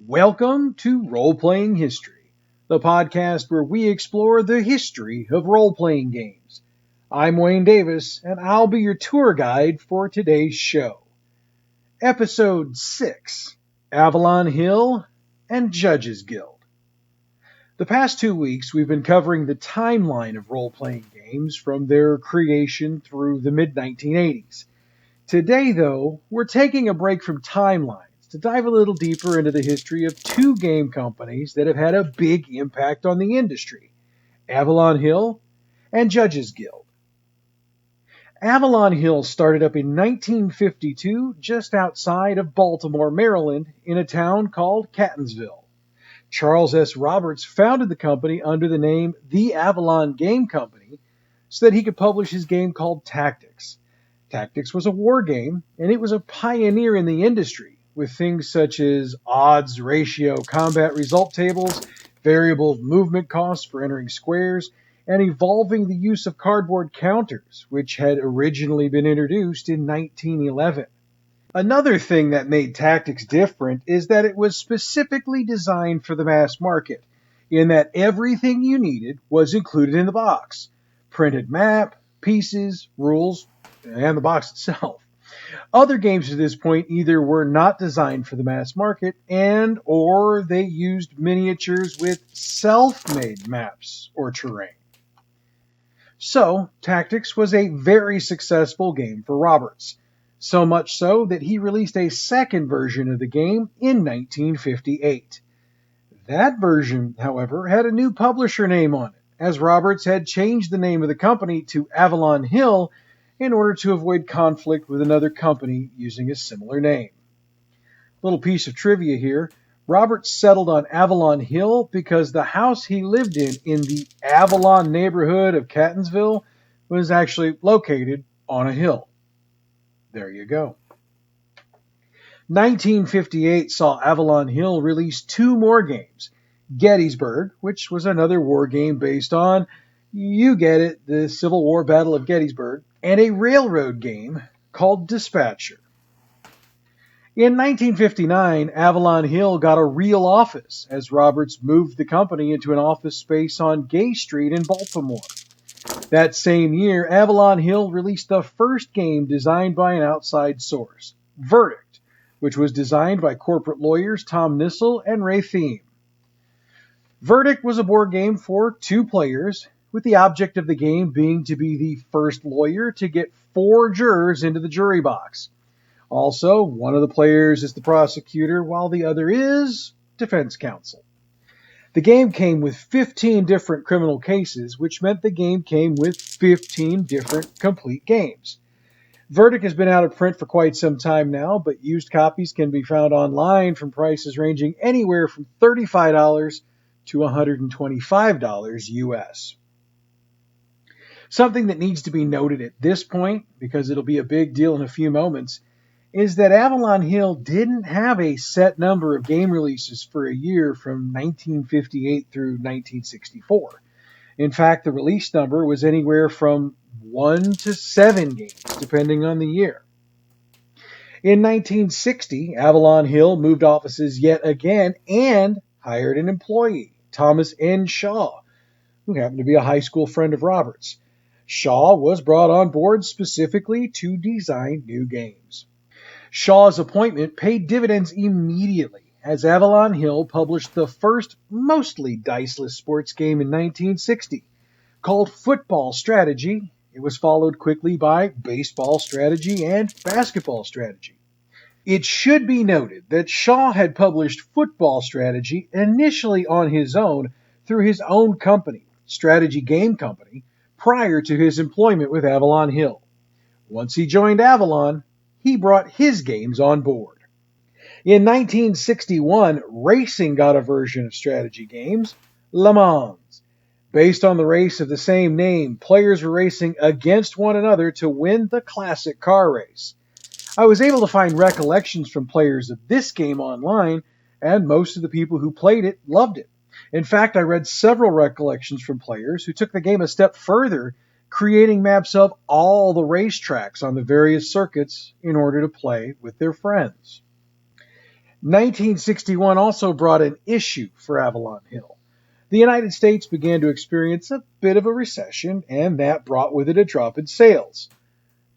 Welcome to Roleplaying History, the podcast where we explore the history of role-playing games. I'm Wayne Davis, and I'll be your tour guide for today's show. Episode 6, Avalon Hill and Judges Guild. The past 2 weeks, we've been covering the timeline of role-playing games from their creation through the mid-1980s. Today, though, we're taking a break from timelines to dive a little deeper into the history of two game companies that have had a big impact on the industry, Avalon Hill and Judges Guild. Avalon Hill started up in 1952 just outside of Baltimore, Maryland, in a town called Catonsville. Charles S. Roberts founded the company under the name The Avalon Game Company so that he could publish his game called Tactics. Tactics was a war game, and it was a pioneer in the industry, with things such as odds ratio combat result tables, variable movement costs for entering squares, and evolving the use of cardboard counters, which had originally been introduced in 1911. Another thing that made Tactics different is that it was specifically designed for the mass market, in that everything you needed was included in the box. Printed map, pieces, rules, and the box itself. Other games at this point either were not designed for the mass market or they used miniatures with self-made maps or terrain. So, Tactics was a very successful game for Roberts. So much so that he released a second version of the game in 1958. That version, however, had a new publisher name on it, as Roberts had changed the name of the company to Avalon Hill in order to avoid conflict with another company using a similar name. Little piece of trivia here. Roberts settled on Avalon Hill because the house he lived in the Avalon neighborhood of Catonsville, was actually located on a hill. There you go. 1958 saw Avalon Hill release two more games. Gettysburg, which was another war game based on, you get it, the Civil War Battle of Gettysburg, and a railroad game called Dispatcher. In 1959, Avalon Hill got a real office as Roberts moved the company into an office space on Gay Street in Baltimore. That same year, Avalon Hill released the first game designed by an outside source, Verdict, which was designed by corporate lawyers Tom Nissel and Ray Thiem. Verdict was a board game for 2 players, with the object of the game being to be the first lawyer to get 4 jurors into the jury box. Also, one of the players is the prosecutor, while the other is defense counsel. The game came with 15 different criminal cases, which meant the game came with 15 different complete games. Verdict has been out of print for quite some time now, but used copies can be found online from prices ranging anywhere from $35 to $125 US. Something that needs to be noted at this point, because it'll be a big deal in a few moments, is that Avalon Hill didn't have a set number of game releases for a year from 1958 through 1964. In fact, the release number was anywhere from 1 to 7 games, depending on the year. In 1960, Avalon Hill moved offices yet again and hired an employee, Thomas N. Shaw, who happened to be a high school friend of Roberts. Shaw was brought on board specifically to design new games. Shaw's appointment paid dividends immediately, as Avalon Hill published the first mostly diceless sports game in 1960, called Football Strategy. It was followed quickly by Baseball Strategy and Basketball Strategy. It should be noted that Shaw had published Football Strategy initially on his own through his own company, Strategy Game Company, prior to his employment with Avalon Hill. Once he joined Avalon, he brought his games on board. In 1961, racing got a version of strategy games, Le Mans. Based on the race of the same name, players were racing against one another to win the classic car race. I was able to find recollections from players of this game online, and most of the people who played it loved it. In fact, I read several recollections from players who took the game a step further, creating maps of all the racetracks on the various circuits in order to play with their friends. 1961 also brought an issue for Avalon Hill. The United States began to experience a bit of a recession, and that brought with it a drop in sales.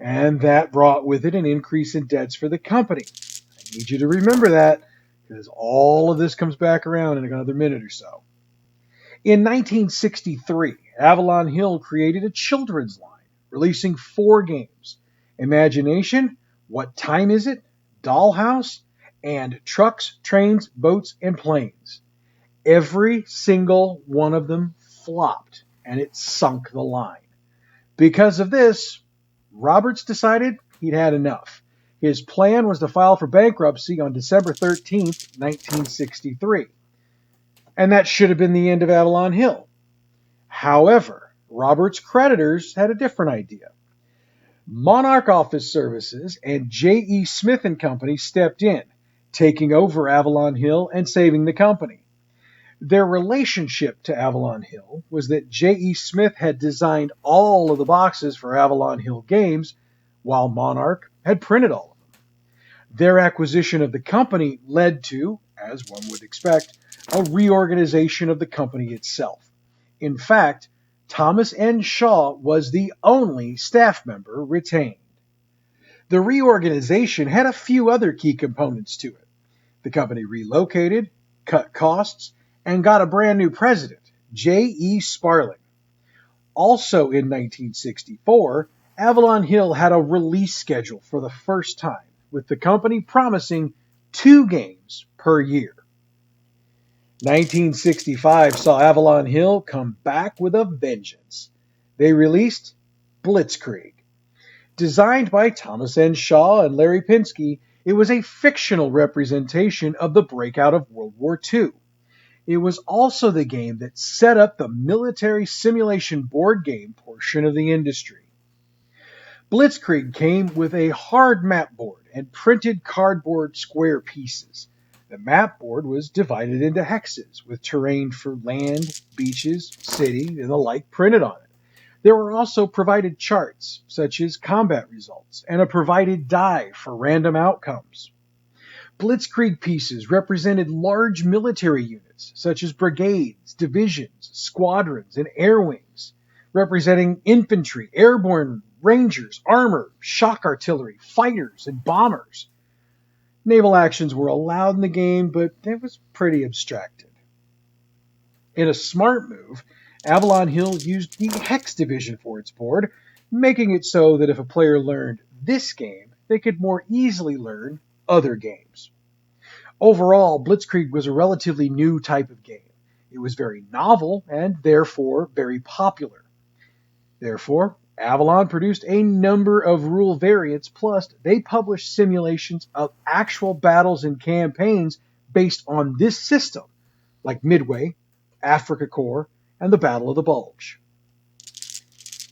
And that brought with it an increase in debts for the company. I need you to remember that, because all of this comes back around in another minute or so. In 1963, Avalon Hill created a children's line, releasing 4 games: Imagination, What Time Is It?, Dollhouse, and Trucks, Trains, Boats, and Planes. Every single one of them flopped, and it sunk the line. Because of this, Roberts decided he'd had enough. His plan was to file for bankruptcy on December 13th, 1963. And that should have been the end of Avalon Hill. However, Roberts' creditors had a different idea. Monarch Office Services and J.E. Smith and Company stepped in, taking over Avalon Hill and saving the company. Their relationship to Avalon Hill was that J.E. Smith had designed all of the boxes for Avalon Hill games, while Monarch had printed all of them. Their acquisition of the company led to, as one would expect, a reorganization of the company itself. In fact, Thomas N. Shaw was the only staff member retained. The reorganization had a few other key components to it. The company relocated, cut costs, and got a brand new president, J.E. Sparling. Also in 1964, Avalon Hill had a release schedule for the first time, with the company promising 2 games per year. 1965 saw Avalon Hill come back with a vengeance. They released Blitzkrieg. Designed by Thomas N. Shaw and Larry Pinsky, it was a fictional representation of the breakout of World War II. It was also the game that set up the military simulation board game portion of the industry. Blitzkrieg came with a hard map board and printed cardboard square pieces. The map board was divided into hexes, with terrain for land, beaches, city, and the like printed on it. There were also provided charts, such as combat results, and a provided die for random outcomes. Blitzkrieg pieces represented large military units, such as brigades, divisions, squadrons, and air wings, representing infantry, airborne, rangers, armor, shock artillery, fighters, and bombers. Naval actions were allowed in the game, but it was pretty abstracted. In a smart move, Avalon Hill used the Hex division for its board, making it so that if a player learned this game, they could more easily learn other games. Overall, Blitzkrieg was a relatively new type of game. It was very novel and therefore very popular. Therefore, Avalon produced a number of rule variants, plus they published simulations of actual battles and campaigns based on this system, like Midway, Africa Corps, and the Battle of the Bulge.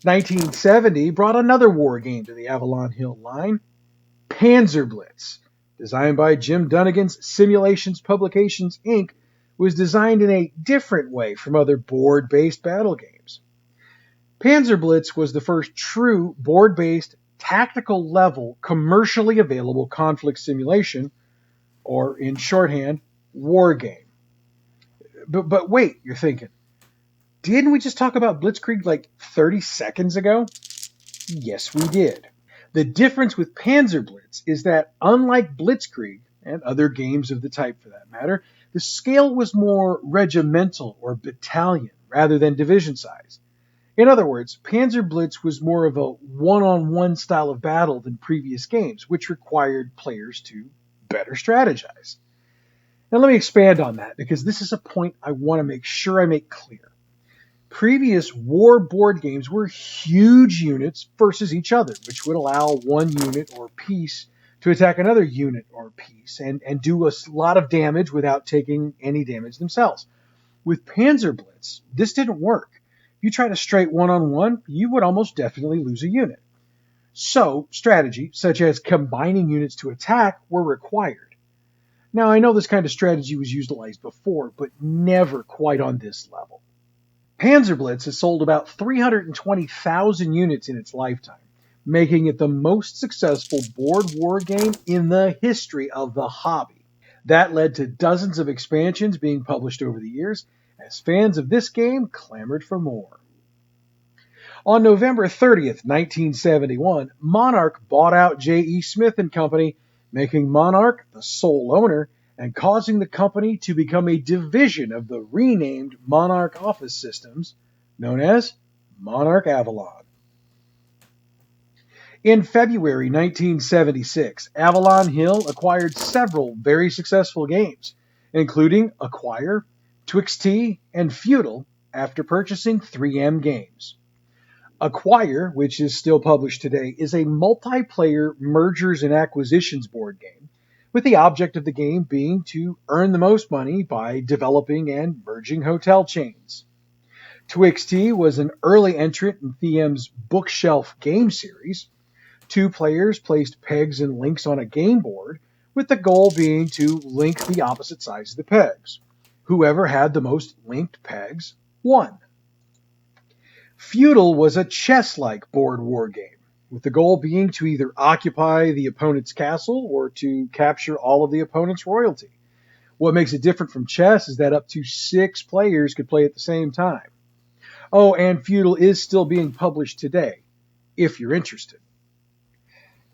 1970 brought another war game to the Avalon Hill line, Panzer Blitz. Designed by Jim Dunnigan's Simulations Publications, Inc., was designed in a different way from other board-based battle games. Panzer Blitz was the first true board-based, tactical-level, commercially available conflict simulation, or in shorthand, war game. But wait, you're thinking, didn't we just talk about Blitzkrieg like 30 seconds ago? Yes, we did. The difference with Panzer Blitz is that, unlike Blitzkrieg, and other games of the type for that matter, the scale was more regimental or battalion rather than division size. In other words, Panzer Blitz was more of a one-on-one style of battle than previous games, which required players to better strategize. Now let me expand on that, because this is a point I want to make sure I make clear. Previous war board games were huge units versus each other, which would allow one unit or piece to attack another unit or piece and do a lot of damage without taking any damage themselves. With Panzer Blitz, this didn't work. If you tried a straight one-on-one, you would almost definitely lose a unit. So, strategy, such as combining units to attack, were required. Now, I know this kind of strategy was utilized before, but never quite on this level. Panzer Blitz has sold about 320,000 units in its lifetime, making it the most successful board war game in the history of the hobby. That led to dozens of expansions being published over the years, as fans of this game clamored for more. On November 30th, 1971, Monarch bought out J.E. Smith and Company, making Monarch the sole owner and causing the company to become a division of the renamed Monarch Office Systems, known as Monarch Avalon. In February 1976, Avalon Hill acquired several very successful games, including Acquire, Twix-T, and Feudal, after purchasing 3M Games. Acquire, which is still published today, is a multiplayer mergers and acquisitions board game, with the object of the game being to earn the most money by developing and merging hotel chains. Twix-T was an early entrant in 3M's Bookshelf game series. Two players placed pegs and links on a game board, with the goal being to link the opposite sides of the pegs. Whoever had the most linked pegs won. Feudal was a chess-like board war game, with the goal being to either occupy the opponent's castle or to capture all of the opponent's royalty. What makes it different from chess is that up to 6 players could play at the same time. Oh, and Feudal is still being published today, if you're interested.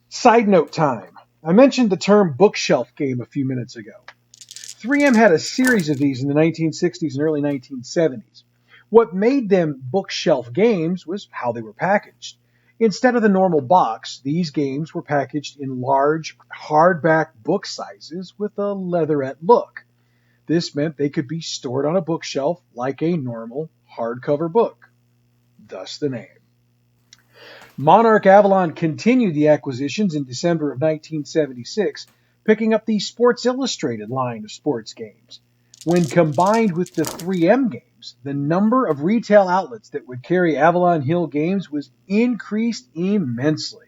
Side note time. I mentioned the term bookshelf game a few minutes ago. 3M had a series of these in the 1960s and early 1970s. What made them bookshelf games was how they were packaged. Instead of the normal box, these games were packaged in large, hardback book sizes with a leatherette look. This meant they could be stored on a bookshelf like a normal hardcover book. Thus the name. Monarch Avalon continued the acquisitions in December of 1976, picking up the Sports Illustrated line of sports games. When combined with the 3M games, the number of retail outlets that would carry Avalon Hill games was increased immensely.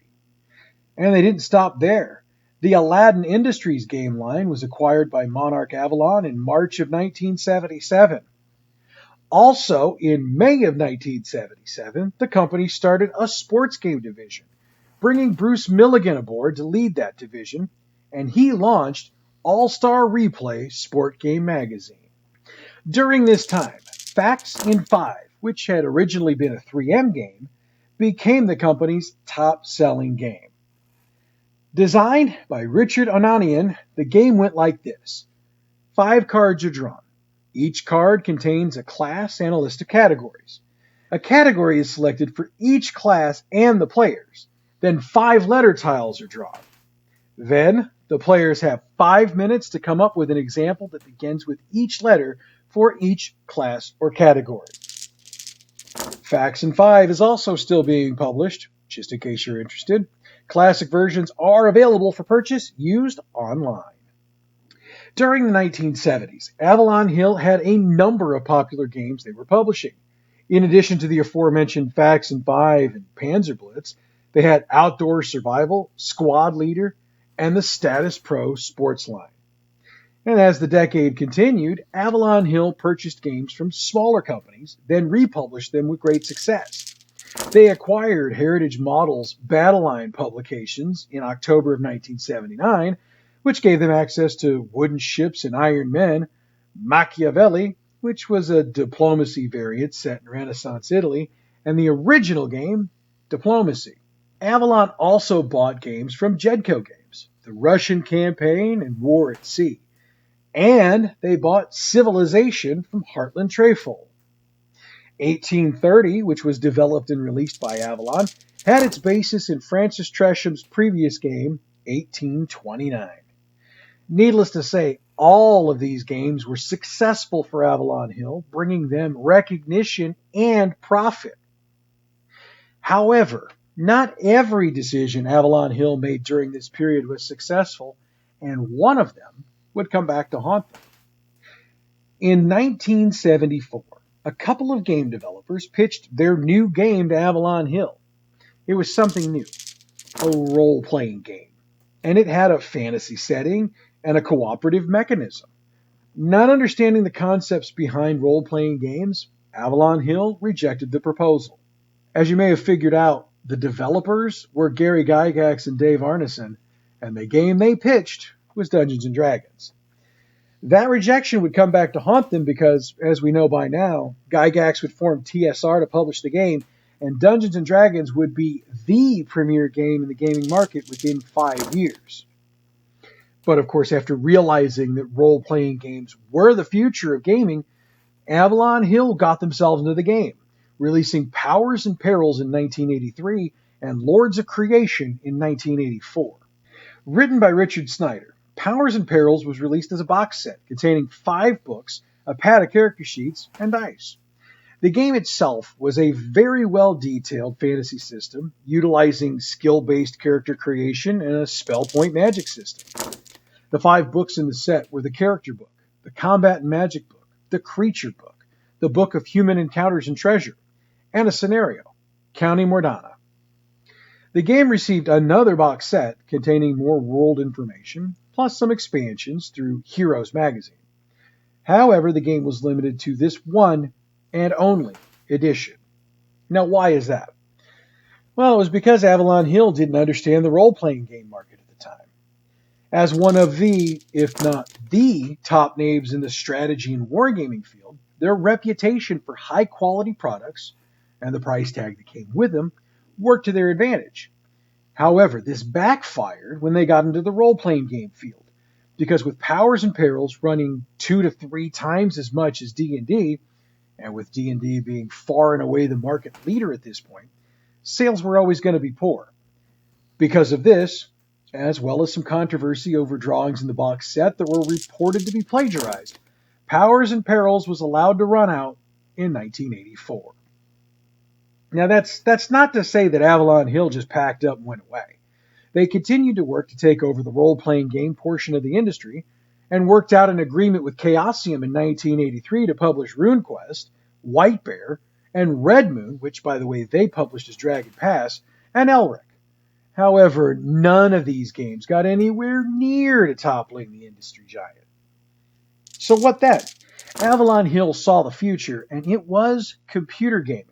And they didn't stop there. The Aladdin Industries game line was acquired by Monarch Avalon in March of 1977. Also, in May of 1977, the company started a sports game division, bringing Bruce Milligan aboard to lead that division, and he launched All-Star Replay Sport Game Magazine. During this time, Facts in 5, which had originally been a 3M game, became the company's top-selling game. Designed by Richard Onanian, the game went like this. 5 cards are drawn. Each card contains a class and a list of categories. A category is selected for each class and the players. Then 5 letter tiles are drawn. Then the players have 5 minutes to come up with an example that begins with each letter for each class or category. Facts in 5 is also still being published, just in case you're interested. Classic versions are available for purchase, used online. During the 1970s, Avalon Hill had a number of popular games they were publishing. In addition to the aforementioned Facts in 5 and Panzer Blitz, they had Outdoor Survival, Squad Leader, and the Status Pro sports line. And as the decade continued, Avalon Hill purchased games from smaller companies, then republished them with great success. They acquired Heritage Models Battleline publications in October of 1979, which gave them access to Wooden Ships and Iron Men, Machiavelli, which was a diplomacy variant set in Renaissance Italy, and the original game, Diplomacy. Avalon also bought games from Jedco Games, the Russian Campaign and War at Sea, and they bought Civilization from Heartland Trefoil. 1830, which was developed and released by Avalon, had its basis in Francis Tresham's previous game, 1829. Needless to say, all of these games were successful for Avalon Hill, bringing them recognition and profit. However, not every decision Avalon Hill made during this period was successful, and one of them would come back to haunt them. In 1974, a couple of game developers pitched their new game to Avalon Hill. It was something new, a role-playing game, and it had a fantasy setting and a cooperative mechanism. Not understanding the concepts behind role-playing games, Avalon Hill rejected the proposal. As you may have figured out, the developers were Gary Gygax and Dave Arneson, and the game they pitched was Dungeons & Dragons. That rejection would come back to haunt them because, as we know by now, Gygax would form TSR to publish the game, and Dungeons & Dragons would be the premier game in the gaming market within 5 years. But of course, after realizing that role-playing games were the future of gaming, Avalon Hill got themselves into the game, releasing Powers and Perils in 1983 and Lords of Creation in 1984. Written by Richard Snyder, Powers and Perils was released as a box set containing 5 books, a pad of character sheets, and dice. The game itself was a very well-detailed fantasy system, utilizing skill-based character creation and a spell point magic system. The 5 books in the set were the Character Book, the Combat and Magic Book, the Creature Book, the Book of Human Encounters and Treasure, and a scenario, County Mordana. The game received another box set containing more world information, plus some expansions through Heroes magazine. However, the game was limited to this one and only edition. Now, why is that? Well, it was because Avalon Hill didn't understand the role-playing game market at the time. As one of the, if not the, top names in the strategy and wargaming field, their reputation for high-quality products, and the price tag that came with them, worked to their advantage. However, this backfired when they got into the role-playing game field, because with Powers and Perils running 2 to 3 times as much as D&D, and with D&D being far and away the market leader at this point, sales were always going to be poor. Because of this, as well as some controversy over drawings in the box set that were reported to be plagiarized, Powers and Perils was allowed to run out in 1984. Now, that's not to say that Avalon Hill just packed up and went away. They continued to work to take over the role-playing game portion of the industry and worked out an agreement with Chaosium in 1983 to publish RuneQuest, White Bear, and Red Moon, which, by the way, they published as Dragon Pass, and Elric. However, none of these games got anywhere near to toppling the industry giant. So what then? Avalon Hill saw the future, and it was computer gaming.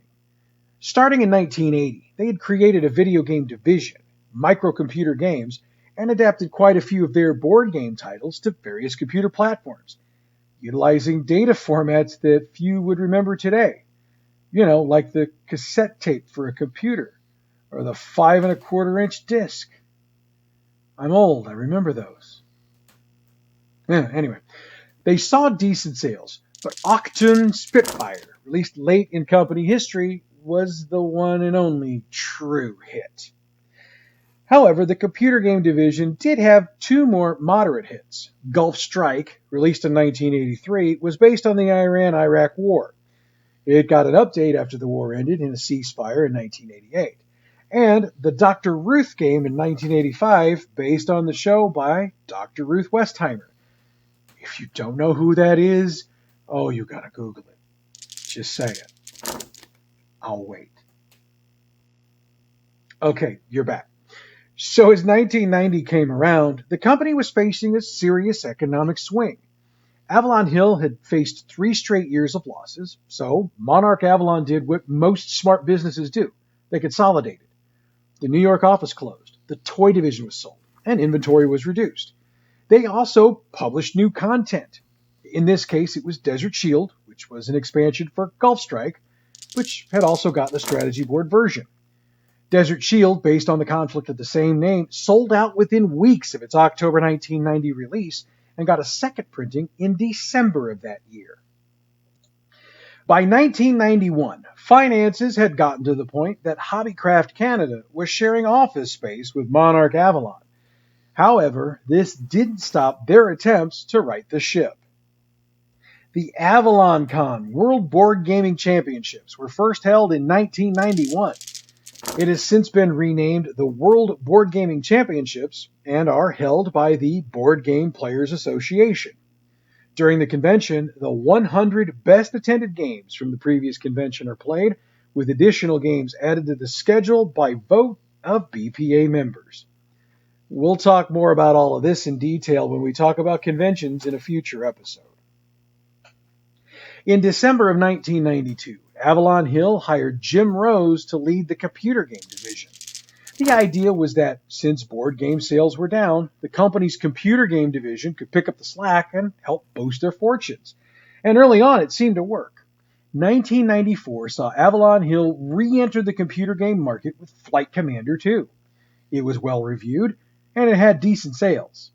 Starting in 1980, they had created a video game division, Microcomputer Games, and adapted quite a few of their board game titles to various computer platforms, utilizing data formats that few would remember today. You know, like the cassette tape for a computer, or the 5 1/4-inch disc. I'm old, I remember those. Anyway, they saw decent sales, but Octun Spitfire, released late in company history, was the one and only true hit. However, the computer game division did have 2 more moderate hits. Gulf Strike, released in 1983, was based on the Iran-Iraq War. It got an update after the war ended in a ceasefire in 1988. And the Dr. Ruth game in 1985, based on the show by Dr. Ruth Westheimer. If you don't know who that is, oh, you gotta Google it. Just say it. I'll wait. Okay, you're back. So as 1990 came around, the company was facing a serious economic swing. Avalon Hill had faced 3 straight years of losses, so Monarch Avalon did what most smart businesses do. They consolidated. The New York office closed, the toy division was sold, and inventory was reduced. They also published new content. In this case, it was Desert Shield, which was an expansion for Gulf Strike, which had also gotten a strategy board version. Desert Shield, based on the conflict of the same name, sold out within weeks of its October 1990 release and got a second printing in December of that year. By 1991, finances had gotten to the point that Hobbycraft Canada was sharing office space with Monarch Avalon. However, this didn't stop their attempts to right the ship. The AvalonCon World Board Gaming Championships were first held in 1991. It has since been renamed the World Board Gaming Championships and are held by the Board Game Players Association. During the convention, the 100 best attended games from the previous convention are played, with additional games added to the schedule by vote of BPA members. We'll talk more about all of this in detail when we talk about conventions in a future episode. In December of 1992, Avalon Hill hired Jim Rose to lead the computer game division. The idea was that since board game sales were down, the company's computer game division could pick up the slack and help boost their fortunes. And early on, it seemed to work. 1994 saw Avalon Hill re-enter the computer game market with Flight Commander 2. It was well reviewed, and it had decent sales.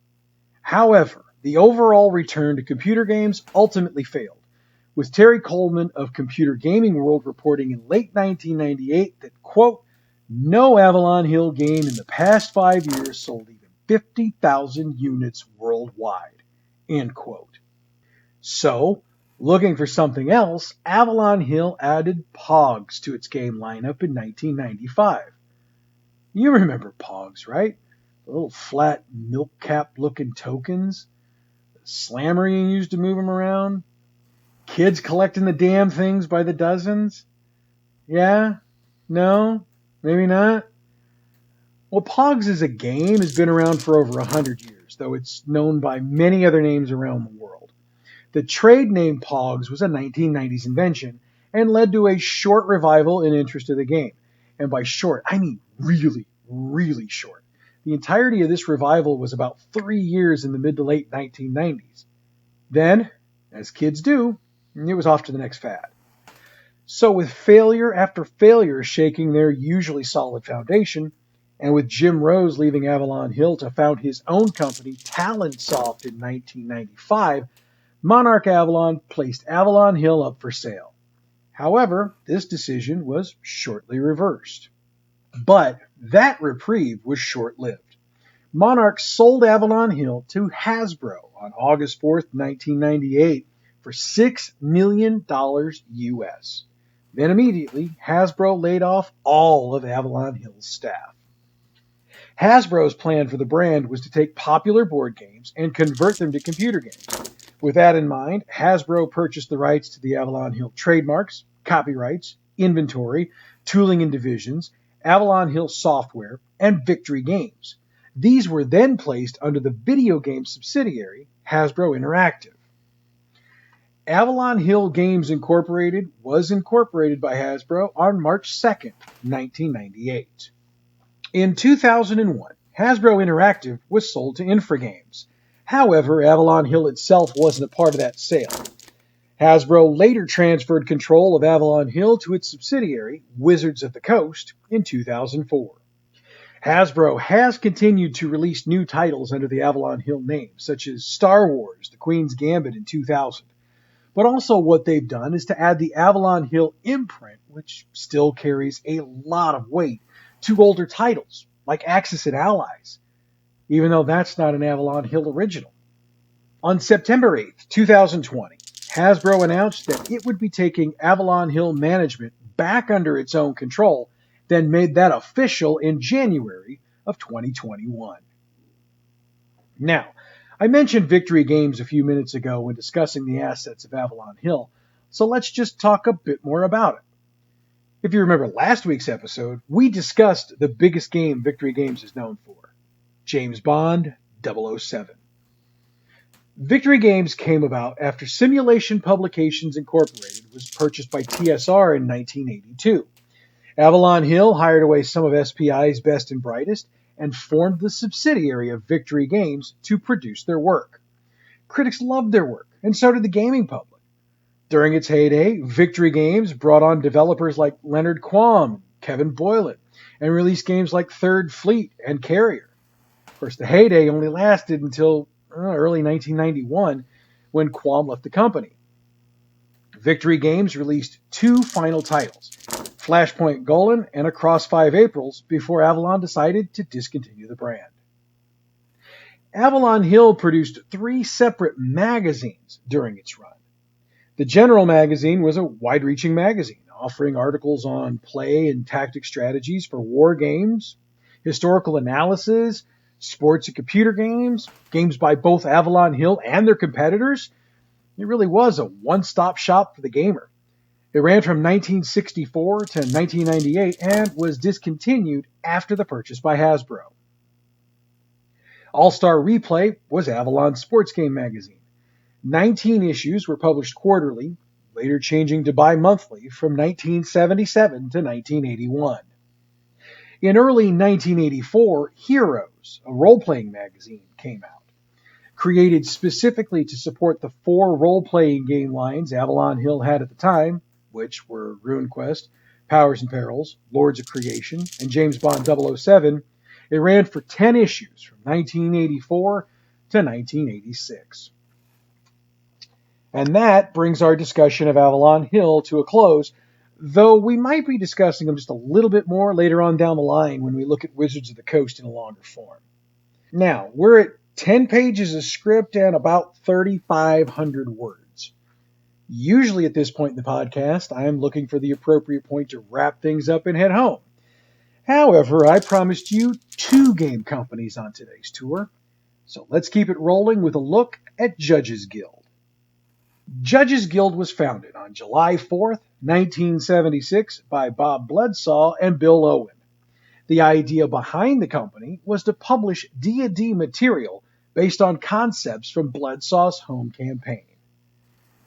However, the overall return to computer games ultimately failed, with Terry Coleman of Computer Gaming World reporting in late 1998 that, quote, no Avalon Hill game in the past 5 years sold even 50,000 units worldwide, end quote. So, looking for something else, Avalon Hill added Pogs to its game lineup in 1995. You remember Pogs, right? The little flat milk cap looking tokens, the slammer you used to move them around, kids collecting the damn things by the dozens. Yeah? No? Maybe not? Well, Pogs as a game has been around for over 100 years, though it's known by many other names around the world. The trade name Pogs was a 1990s invention and led to a short revival in interest of the game. And by short, I mean really, really short. The entirety of this revival was about 3 years in the mid to late 1990s. Then, as kids do, it was off to the next fad. So with failure after failure shaking their usually solid foundation, and with Jim Rose leaving Avalon Hill to found his own company, Talonsoft, in 1995, Monarch Avalon placed Avalon Hill up for sale. However, this decision was shortly reversed. But that reprieve was short-lived. Monarch sold Avalon Hill to Hasbro on August 4th, 1998 for $6 million US. Then immediately, Hasbro laid off all of Avalon Hill's staff. Hasbro's plan for the brand was to take popular board games and convert them to computer games. With that in mind, Hasbro purchased the rights to the Avalon Hill trademarks, copyrights, inventory, tooling and divisions, Avalon Hill software, and Victory Games. These were then placed under the video game subsidiary, Hasbro Interactive. Avalon Hill Games Incorporated was incorporated by Hasbro on March 2nd, 1998. In 2001, Hasbro Interactive was sold to Infragames. However, Avalon Hill itself wasn't a part of that sale. Hasbro later transferred control of Avalon Hill to its subsidiary, Wizards of the Coast, in 2004. Hasbro has continued to release new titles under the Avalon Hill name, such as Star Wars, The Queen's Gambit in 2000. But also what they've done is to add the Avalon Hill imprint, which still carries a lot of weight, to older titles, like Axis and Allies, even though that's not an Avalon Hill original. On September 8th, 2020, Hasbro announced that it would be taking Avalon Hill management back under its own control, then made that official in January of 2021. Now, I mentioned Victory Games a few minutes ago when discussing the assets of Avalon Hill, so let's just talk a bit more about it. If you remember last week's episode, we discussed the biggest game Victory Games is known for, James Bond 007. Victory Games came about after Simulation Publications Incorporated was purchased by TSR in 1982. Avalon Hill hired away some of SPI's best and brightest and formed the subsidiary of Victory Games to produce their work. Critics loved their work, and so did the gaming public. During its heyday, Victory Games brought on developers like Leonard Quam, Kevin Boylan, and released games like Third Fleet and Carrier. Of course, the heyday only lasted until early 1991, when Quam left the company. Victory Games released 2 final titles, Flashpoint Golan and Across 5 Aprils, before Avalon decided to discontinue the brand. Avalon Hill produced 3 separate magazines during its run. The General magazine was a wide-reaching magazine, offering articles on play and tactic strategies for war games, historical analysis, sports and computer games, games by both Avalon Hill and their competitors. It really was a one-stop shop for the gamer. It ran from 1964 to 1998 and was discontinued after the purchase by Hasbro. All-Star Replay was Avalon's sports game magazine. 19 issues were published quarterly, later changing to bi-monthly from 1977 to 1981. In early 1984, Heroes, a role-playing magazine, came out, created specifically to support the four role-playing game lines Avalon Hill had at the time, which were RuneQuest, Powers and Perils, Lords of Creation, and James Bond 007. It ran for 10 issues from 1984 to 1986. And that brings our discussion of Avalon Hill to a close, though we might be discussing them just a little bit more later on down the line when we look at Wizards of the Coast in a longer form. Now, we're at 10 pages of script and about 3,500 words. Usually at this point in the podcast, I am looking for the appropriate point to wrap things up and head home. However, I promised you 2 game companies on today's tour, so let's keep it rolling with a look at Judges Guild. Judges Guild was founded on July 4th, 1976 by Bob Bledsaw and Bill Owen. The idea behind the company was to publish D&D material based on concepts from Bledsaw's home campaign.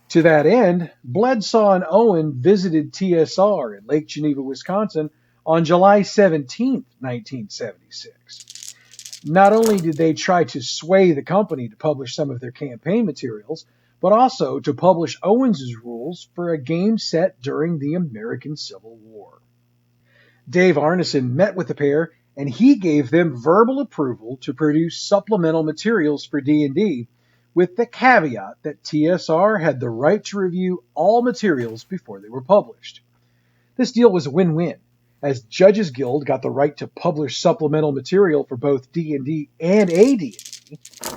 To that end, Bledsaw and Owen visited TSR in Lake Geneva, Wisconsin on July 17, 1976. Not only did they try to sway the company to publish some of their campaign materials, but also to publish Owens' rules for a game set during the American Civil War. Dave Arneson met with the pair, and he gave them verbal approval to produce supplemental materials for D&D, with the caveat that TSR had the right to review all materials before they were published. This deal was a win-win, as Judges Guild got the right to publish supplemental material for both D&D and AD&D,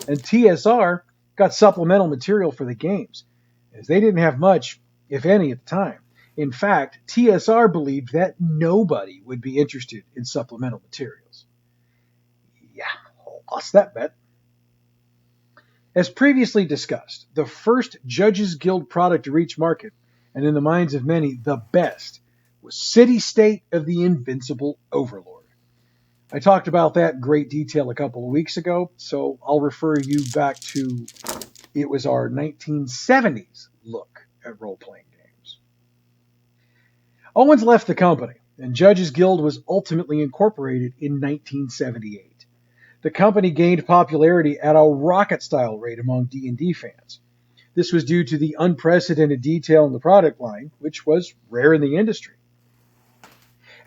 and TSR got supplemental material for the games, as they didn't have much, if any, at the time. In fact, TSR believed that nobody would be interested in supplemental materials. Yeah, lost that bet. As previously discussed, the first Judges Guild product to reach market, and in the minds of many, the best, was City State of the Invincible Overlord. I talked about that in great detail a couple of weeks ago, so I'll refer you back to it was our 1970s look at role-playing games. Owens left the company, and Judges Guild was ultimately incorporated in 1978. The company gained popularity at a rocket-style rate among D&D fans. This was due to the unprecedented detail in the product line, which was rare in the industry.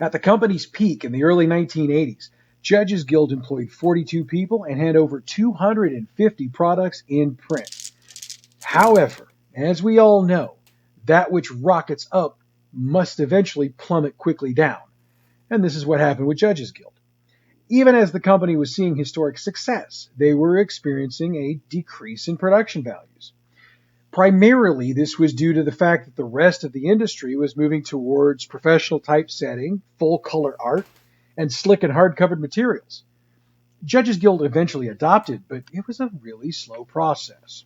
At the company's peak in the early 1980s, Judges Guild employed 42 people and had over 250 products in print. However, as we all know, that which rockets up must eventually plummet quickly down. And this is what happened with Judges Guild. Even as the company was seeing historic success, they were experiencing a decrease in production values. Primarily, this was due to the fact that the rest of the industry was moving towards professional typesetting, full-color art, and slick and hard-covered materials. Judges Guild eventually adopted, but it was a really slow process.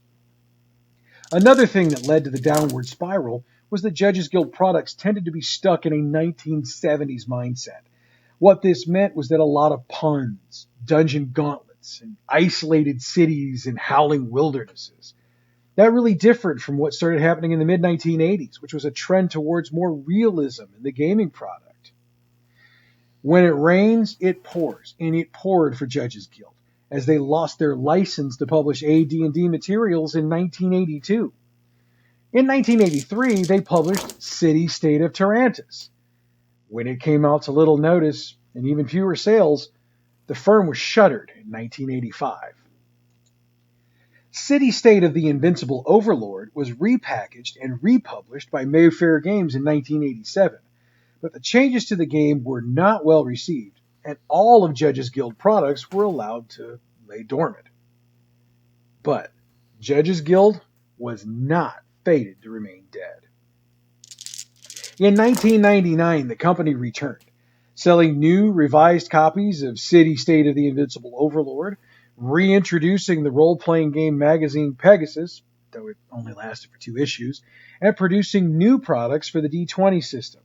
Another thing that led to the downward spiral was that Judges Guild products tended to be stuck in a 1970s mindset. What this meant was that a lot of puns, dungeon gauntlets, and isolated cities and howling wildernesses. That really differed from what started happening in the mid-1980s, which was a trend towards more realism in the gaming product. When it rains, it pours, and it poured for Judges Guild, as they lost their license to publish AD&D materials in 1982. In 1983, they published City State of Tarantus. When it came out to little notice and even fewer sales, the firm was shuttered in 1985. City State of the Invincible Overlord was repackaged and republished by Mayfair Games in 1987, but the changes to the game were not well received, and all of Judges Guild products were allowed to lay dormant. But Judges Guild was not fated to remain dead. In 1999, the company returned, selling new, revised copies of City State of the Invincible Overlord, reintroducing the role-playing game magazine Pegasus, though it only lasted for 2 issues, and producing new products for the D20 system.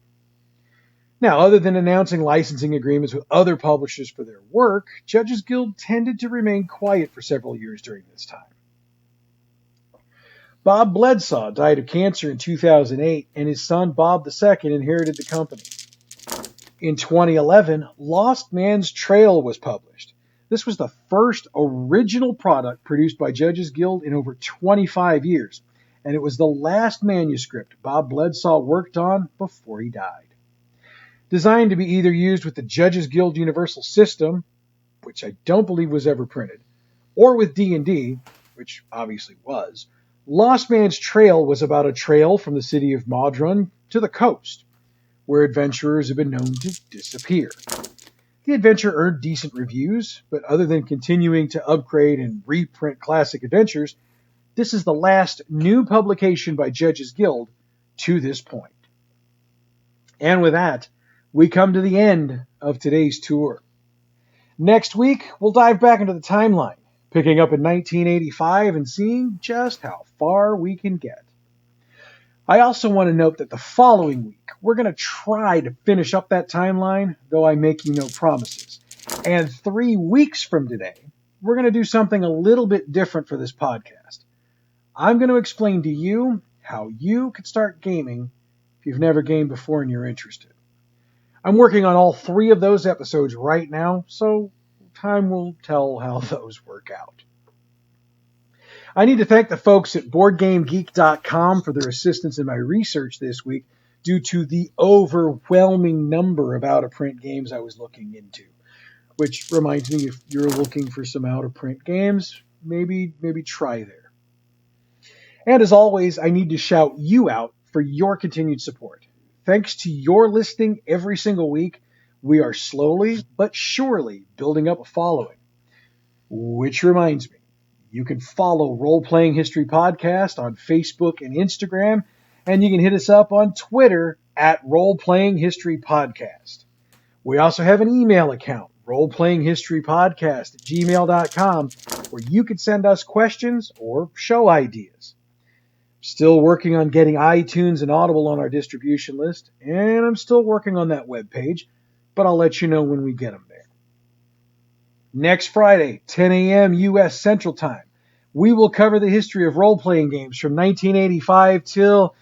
Now, other than announcing licensing agreements with other publishers for their work, Judges Guild tended to remain quiet for several years during this time. Bob Bledsaw died of cancer in 2008, and his son Bob II inherited the company. In 2011, Lost Man's Trail was published. This was the first original product produced by Judges Guild in over 25 years, and it was the last manuscript Bob Bledsaw worked on before he died. Designed to be either used with the Judges Guild Universal System, which I don't believe was ever printed, or with D&D, which obviously was, Lost Man's Trail was about a trail from the city of Modron to the coast, where adventurers have been known to disappear. The adventure earned decent reviews, but other than continuing to upgrade and reprint classic adventures, this is the last new publication by Judges Guild to this point. And with that, we come to the end of today's tour. Next week, we'll dive back into the timeline, picking up in 1985 and seeing just how far we can get. I also want to note that the following week, we're going to try to finish up that timeline, though I make you no promises. And 3 weeks from today, we're going to do something a little bit different for this podcast. I'm going to explain to you how you could start gaming if you've never gamed before and you're interested. I'm working on all 3 of those episodes right now, so time will tell how those work out. I need to thank the folks at BoardGameGeek.com for their assistance in my research this week due to the overwhelming number of out-of-print games I was looking into. Which reminds me, if you're looking for some out-of-print games, maybe try there. And as always, I need to shout you out for your continued support. Thanks to your listening every single week, we are slowly but surely building up a following. Which reminds me, you can follow Roleplaying History Podcast on Facebook and Instagram, and you can hit us up on Twitter at Roleplaying History Podcast. We also have an email account, roleplayinghistorypodcast@gmail.com, where you can send us questions or show ideas. Still working on getting iTunes and Audible on our distribution list, and I'm still working on that webpage, but I'll let you know when we get them there. Next Friday, 10 a.m. U.S. Central Time, we will cover the history of role-playing games from 1985 till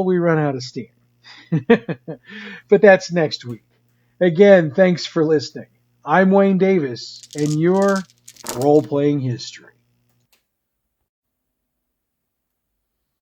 we run out of steam. But that's next week. Again, thanks for listening. I'm Wayne Davis, and you're Role-Playing History.